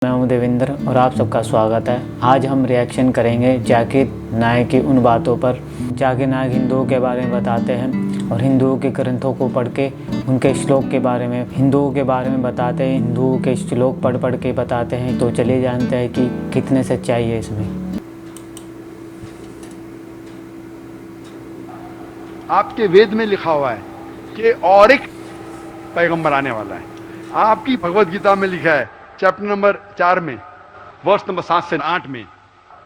मैं हूं देवेंद्र और आप सबका स्वागत है। आज हम रिएक्शन करेंगे जाकिर नायक की उन बातों पर। जाकिर नायक हिंदुओं के बारे में बताते हैं और हिंदुओं के ग्रंथों को पढ़ के उनके श्लोक के बारे में हिंदुओं के बारे में बताते हैं, हिंदुओं के श्लोक पढ़ के बताते हैं। तो चलिए जानते हैं कि कितने सच्चाई है इसमें। आपके वेद में लिखा हुआ है कि और एक पैगंबर आने वाला है। आपकी भगवत गीता में लिखा है चैप्टर नंबर 4 में वर्ष नंबर 7 से 8 में,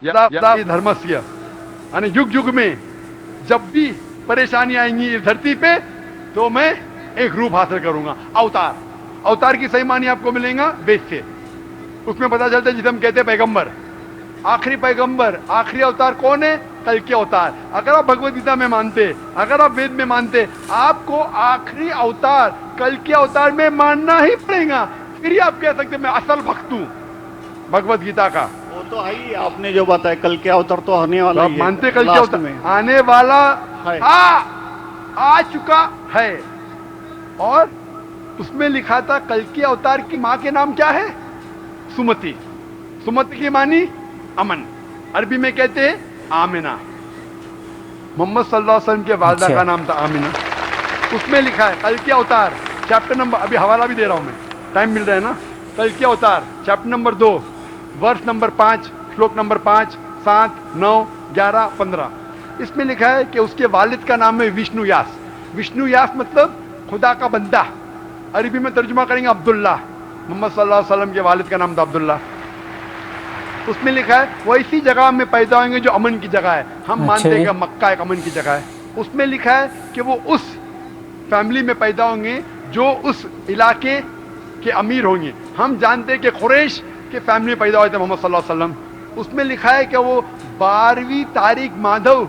यदा धर्मस्य यानी युग युग में जब भी परेशानी आएंगी इस धरती पे तो मैं एक रूप हासिल करूंगा। अवतार, अवतार की सही मानी आपको मिलेगा वेद से। उसमें पता चलता है जिसे हम कहते हैं पैगंबर, आखिरी पैगंबर, आखिरी अवतार कौन है? कल के अवतार। अगर आप भगवत गीता में मानते, अगर आप वेद में मानते, आपको आखिरी अवतार कल के अवतार में मानना ही पड़ेगा। फिर ही आप कह सकते मैं असल भक्त हूं भगवत गीता का। वो तो आई आपने जो बताया कल के अवतार तो आने वाला तो आप मानते कल के अवतार में आने वाला है, आ चुका है। और उसमें लिखा था कल के अवतार की मां के नाम क्या है? सुमति। सुमति की मानी अमन, अरबी में कहते हैं आमिना। मोहम्मद सल्लल्लाहु अलैहि वसल्लम के वालिदा का नाम था आमिना। उसमें लिखा है कल के अवतार चैप्टर नंबर, अभी हवाला भी दे रहा हूं मैं, टाइम मिल रहा है ना। कल के अवतार चैप्टर नंबर 2 वर्ष नंबर 5 श्लोक नंबर 5, 7, 9, 11, 15। इसमें लिखा है कि उसके वालिद का नाम है विष्णु यास। विष्णु यास मतलब खुदा का बंदा। अरबी में तर्जुमा करेंगे अब्दुल्ला। मोहम्मद सल्लल्लाहु अलैहि वसल्लम के वालिद का नाम था अब्दुल्ला। उसमें लिखा है वो इसी जगह में पैदा होंगे जो अमन की जगह है। हम मानते हैं कि मक्का एक अमन की जगह है। उसमें लिखा है कि वो उस फैमिली में पैदा होंगे जो उस इलाके के अमीर होंगे। हम जानते हैं कि कुरैश के फैमिली में पैदा हुए थे मोहम्मद सल्लल्लाहु अलैहि वसल्लम। उसमें लिखा है कि वो 12वीं तारीख माधव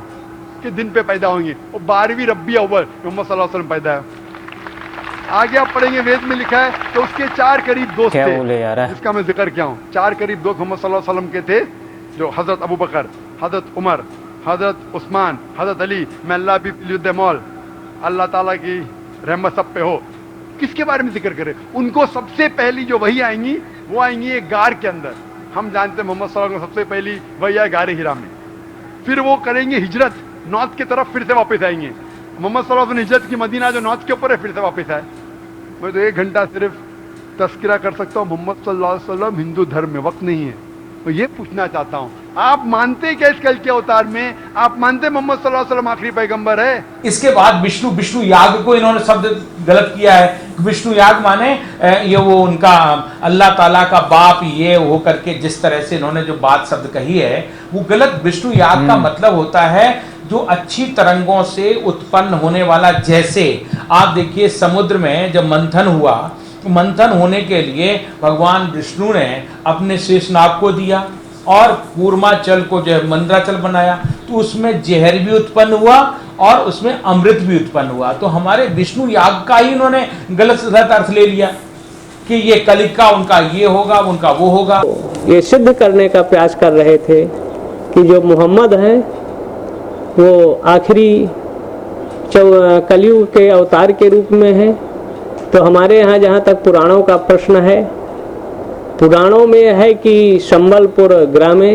के दिन पे पैदा होंगे। वो 12वीं रब्बी अव्वल मोहम्मद सल्लल्लाहु अलैहि वसल्लम पैदा है। आगे आप पढ़ेंगे वेद में लिखा है कि उसके 4 करीब दोस्त थे, जिसका मैं जिक्र किया हूं। 4 करीब दोस्त मोहम्मद सल्लल्लाहु अलैहि वसल्लम के थे, जो हजरत अबू बकर, हजरत उमर, हजरत उस्मान, हजरत अली। मैं अल्लाह भी मौल, अल्लाह ताला की रहमत सब पे हो। किसके बारे में जिक्र करें? उनको सबसे पहली जो वही आएंगी वो आएंगी एक गार के अंदर। हम जानते हैं मोहम्मद सल्लल्लाहु अलैहि वसल्लम सबसे पहली वही आए गारे हिरा में। फिर वो करेंगे हिजरत, नॉर्थ की तरफ फिर से वापस आएंगे। मोहम्मद सल्लल्लाहु अलैहि वसल्लम हिजरत की मदीना जो नॉर्थ के ऊपर है फिर से वापस आए। मैं तो 1 घंटा सिर्फ तस्करा कर सकता हूँ मोहम्मद सल्लल्लाहु अलैहि वसल्लम हिंदू धर्म में, वक्त नहीं है। तो ये पूछना चाहता हूँ, आप मानते क्या इस कल के अवतार में? आप मानते मोहम्मद सल्लल्लाहु अलैहि वसल्लम आखिरी पैगंबर है? इसके बाद विष्णु याग को इन्होंने शब्द गलत किया है। विष्णु याग माने ये वो उनका अल्लाह ताला का बाप ये हो करके जिस तरह से इन्होंने जो बात शब्द कही है वो गलत। विष्णु याग का मतलब होता है जो अच्छी तरंगों से उत्पन्न होने वाला। जैसे आप देखिए समुद्र में जब मंथन हुआ, मंथन होने के लिए भगवान विष्णु ने अपने शेषनाग को दिया और कूर्माचल को जो है मंद्राचल बनाया, तो उसमें जहर भी उत्पन्न हुआ और उसमें अमृत भी उत्पन्न हुआ। तो हमारे विष्णु याग का ही इन्होंने गलत अर्थ ले लिया कि ये कलिक का उनका ये होगा, उनका वो होगा। ये सिद्ध करने का प्रयास कर रहे थे कि जो मोहम्मद हैं वो आखिरी कलयुग के अवतार के रूप में है। तो हमारे यहाँ जहाँ तक पुराणों का प्रश्न है, पुराणों में है कि संबलपुर ग्रामे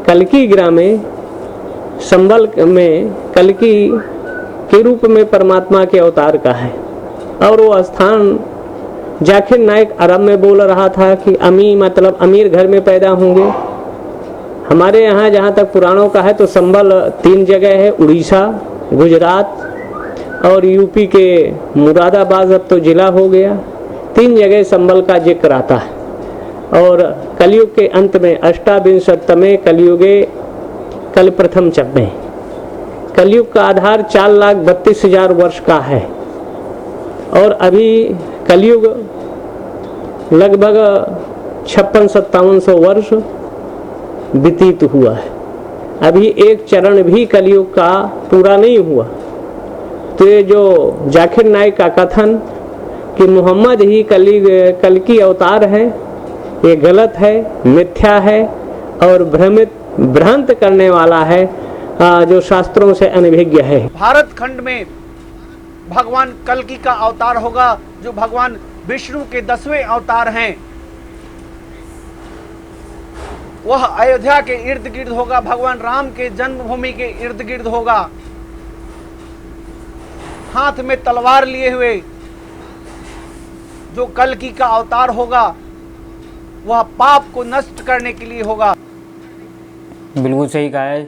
कल्की ग्रामे, संबल में कल्की के रूप में परमात्मा के अवतार का है। और वो स्थान जाकिर नायक अरब में बोल रहा था कि अमी मतलब अमीर घर में पैदा होंगे। हमारे यहाँ जहाँ तक पुराणों का है तो संबल 3 जगह है, उड़ीसा, गुजरात और यूपी के मुरादाबाद, अब तो जिला हो गया। 3 जगह संबल का जिक्र आता है। और कलयुग के अंत में अष्टाविंशतमे कलयुगे कल प्रथम चब्बे, कलयुग का आधार 4,32,000 वर्ष का है। और अभी कलयुग लगभग 5600-5700 वर्ष व्यतीत हुआ है। अभी एक चरण भी कलयुग का पूरा नहीं हुआ। तो ये जो जाकिर नायक का कथन कि मोहम्मद ही कल की अवतार है, ये गलत है, मिथ्या है और भ्रांत करने वाला है, जो शास्त्रों से अनभिज्ञ है। भारत खंड में भगवान कल्कि का अवतार होगा, जो भगवान विष्णु के 10वें अवतार हैं। वह अयोध्या के इर्द गिर्द होगा, भगवान राम के जन्मभूमि के इर्द गिर्द होगा, हाथ में तलवार लिए हुए जो कल्कि का अवतार होगा वह पाप को नष्ट करने के लिए होगा। बिल्कुल सही कहा है।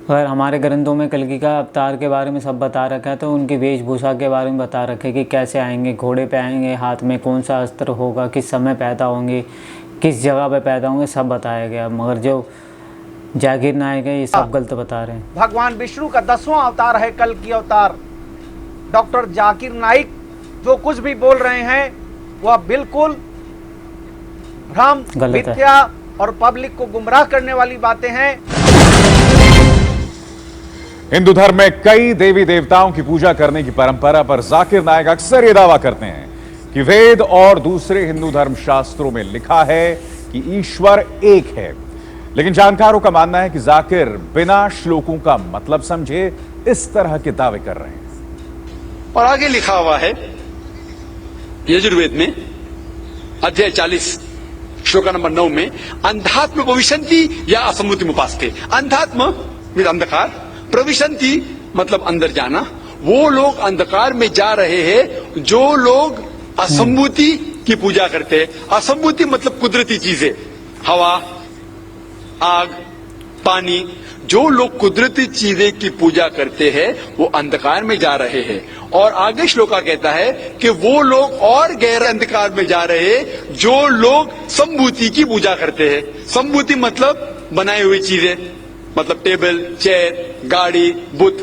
अगर हमारे ग्रंथों में कल्कि का अवतार के बारे में सब बता रखा है, तो उनकी वेशभूषा के बारे में बता रखे कि कैसे आएंगे, घोड़े पे आएंगे, हाथ में कौन सा अस्त्र होगा, किस समय पैदा होंगे, किस जगह पे पैदा होंगे, सब बताया गया। मगर जो जाकिर नायक है ये सब गलत बता रहे हैं। भगवान विष्णु का 10वां अवतार है कल्कि अवतार। डॉक्टर जाकिर नाइक जो कुछ भी बोल रहे हैं वह बिल्कुल भ्रम, मिथ्या और पब्लिक को गुमराह करने वाली बातें हैं। हिंदू धर्म में कई देवी देवताओं की पूजा करने की परंपरा पर जाकिर नायक अक्सर ये दावा करते हैं कि वेद और दूसरे हिंदू धर्म शास्त्रों में लिखा है कि ईश्वर एक है। लेकिन जानकारों का मानना है कि जाकिर बिना श्लोकों का मतलब समझे इस तरह के दावे कर रहे हैं। और आगे लिखा हुआ है यजुर्वेद में अध्याय 40 श्लोक नंबर 9 में, अंधात्म प्रविशन्ति या असम्मुति उपासते। अंधात्म विद अंधकार, प्रविशन्ति मतलब अंदर जाना। वो लोग अंधकार में जा रहे हैं जो लोग असम्मुति की पूजा करते हैं। असम्मुति मतलब कुदरती चीजें, हवा, आग, पानी। जो लोग कुदरती चीजें की पूजा करते हैं वो अंधकार में जा रहे हैं। और आगे श्लोका कहता है कि वो लोग और गहरे अंधकार में जा रहे हैं जो लोग संभूति की पूजा करते हैं। संभूति मतलब बनाई हुई चीजें, मतलब टेबल, चेयर, गाड़ी, बुत,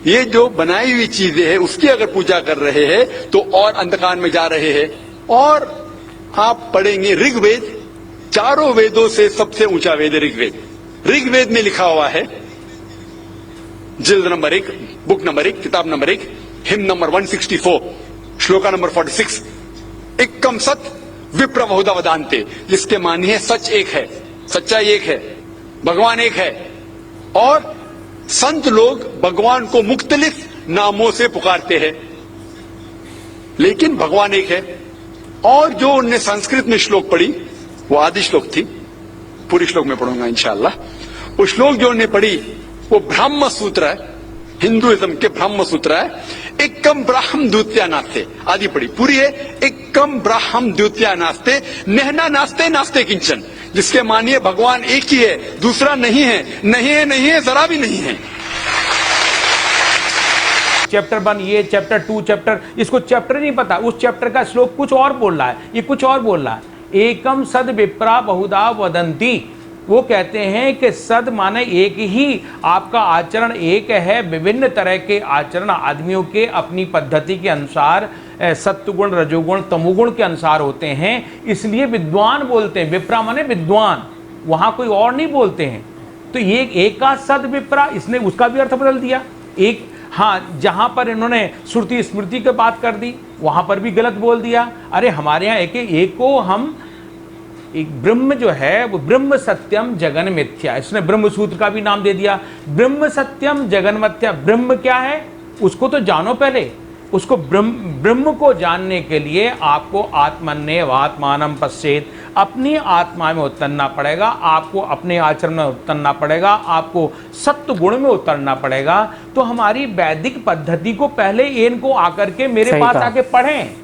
ये जो बनाई हुई चीजें हैं उसकी अगर पूजा कर रहे हैं तो और अंधकार में जा रहे हैं। और आप पढ़ेंगे ऋग्वेद, चारों वेदों से सबसे ऊंचा वेद ऋग्वेद। ऋग्वेद में लिखा हुआ है, जिल्द नंबर 1, बुक नंबर 1, किताब number 1, him number 164, shloka number 46, एकम सत विप्र बहुधा वदान्ते, जिसके मानिए सच एक है, सच्चाई एक है, भगवान एक है। और संत लोग भगवान को मुख्तलिफ नामों से पुकारते हैं, लेकिन भगवान एक है। और जो उनने संस्कृत में श्लोक पढ़ी वो आदि श्लोक थी, पूरी श्लोक में पढ़ूंगा इंशाअल्लाह। वो श्लोक जो उन्हें पढ़ी वो ब्रह्म सूत्र है, हिंदुइज्म के ब्रह्म सूत्र है। एकम ब्राह्म द्वितीया नास्ते, आदि पढ़ी, पूरी है। एकम ब्राह्म द्वितीया नास्ते, नहना नास्ते नास्ते किंचन, जिसके मानिए भगवान एक ही है, दूसरा नहीं है, नहीं है, नहीं है, जरा भी नहीं है। चैप्टर 1 ये, चैप्टर 2, चैप्टर, इसको चैप्टर नहीं पता, उस चैप्टर का श्लोक कुछ और बोल रहा है, ये कुछ और बोल रहा है। एकम सद विप्रा बहुधा वदंती, वो कहते हैं कि सद माने एक ही, आपका आचरण एक है। विभिन्न तरह के आचरण आदमियों के अपनी पद्धति के अनुसार, सत्वगुण, रजोगुण, तमोगुण के अनुसार होते हैं, इसलिए विद्वान बोलते हैं। विप्रा माने विद्वान, वहां कोई और नहीं बोलते हैं। तो ये एक का सद विप्रा, इसने उसका भी अर्थ बदल दिया। एक, हाँ, जहां पर इन्होंने श्रुति स्मृति की बात कर दी वहां पर भी गलत बोल दिया। अरे हमारे यहाँ एक को हम, एक ब्रह्म जो है वो ब्रह्म सत्यम जगन मिथ्या, इसने ब्रह्म सूत्र का भी नाम दे दिया। ब्रह्म सत्यम जगन मिथ्या, ब्रह्म क्या है उसको तो जानो पहले। उसको ब्रह्म को जानने के लिए आपको आत्मन्येव आत्मानं पश्येत, अपनी आत्मा में उतरना पड़ेगा, आपको अपने आचरण में उतरना पड़ेगा, आपको सत्व गुण में उतरना पड़ेगा। तो हमारी वैदिक पद्धति को पहले इनको आकर के मेरे पास आके पढ़ें।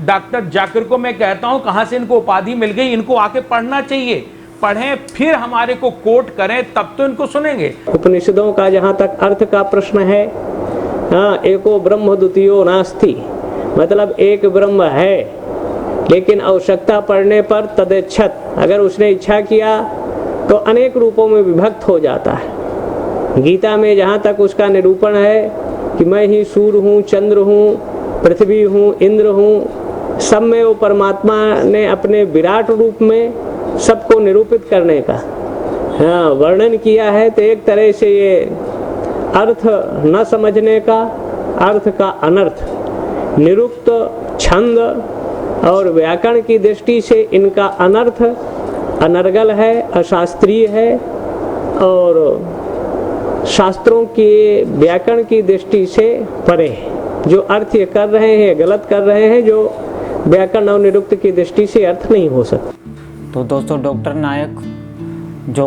डॉक्टर जाकिर को मैं कहता हूं, कहां से इनको उपाधि मिल गई, इनको आके पढ़ना चाहिए। पढ़ें, फिर हमारे को कोट करें, तब तो इनको सुनेंगे। उपनिषदों का जहां तक अर्थ का प्रश्न है, हाँ, एको ब्रह्म द्वितीयो नास्ति, मतलब एक ब्रह्म है, लेकिन आवश्यकता पड़ने पर तदेच्छत, अगर उसने इच्छा किया तो अनेक रूपों में विभक्त हो जाता है। गीता में जहाँ तक उसका निरूपण है कि मैं ही सूर्य हूँ, चंद्र हूँ, पृथ्वी हूँ, इंद्र हूँ, सब में वो परमात्मा ने अपने विराट रूप में सबको निरूपित करने का, हाँ, वर्णन किया है। तो एक तरह से ये अर्थ न समझने का, अर्थ का अनर्थ, निरुक्त, छंद और व्याकरण की दृष्टि से इनका अनर्थ अनर्गल है, अशास्त्रीय है, और शास्त्रों के व्याकरण की दृष्टि से परे है। जो अर्थ ये कर रहे हैं गलत कर रहे हैं, जो व्याकरण और निरुक्त की दृष्टि से अर्थ नहीं हो सकता। तो दोस्तों, डॉक्टर नायक जो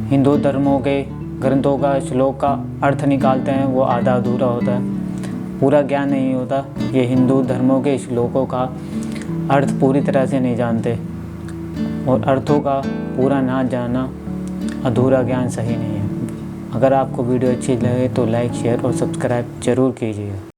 हिंदू धर्मों के ग्रंथों का श्लोक का अर्थ निकालते हैं वो आधा अधूरा होता है, पूरा ज्ञान नहीं होता। ये हिंदू धर्मों के श्लोकों का अर्थ पूरी तरह से नहीं जानते और अर्थों का पूरा ना जानना अधूरा ज्ञान सही नहीं है। अगर आपको वीडियो अच्छी लगे तो लाइक, शेयर और सब्सक्राइब जरूर कीजिएगा।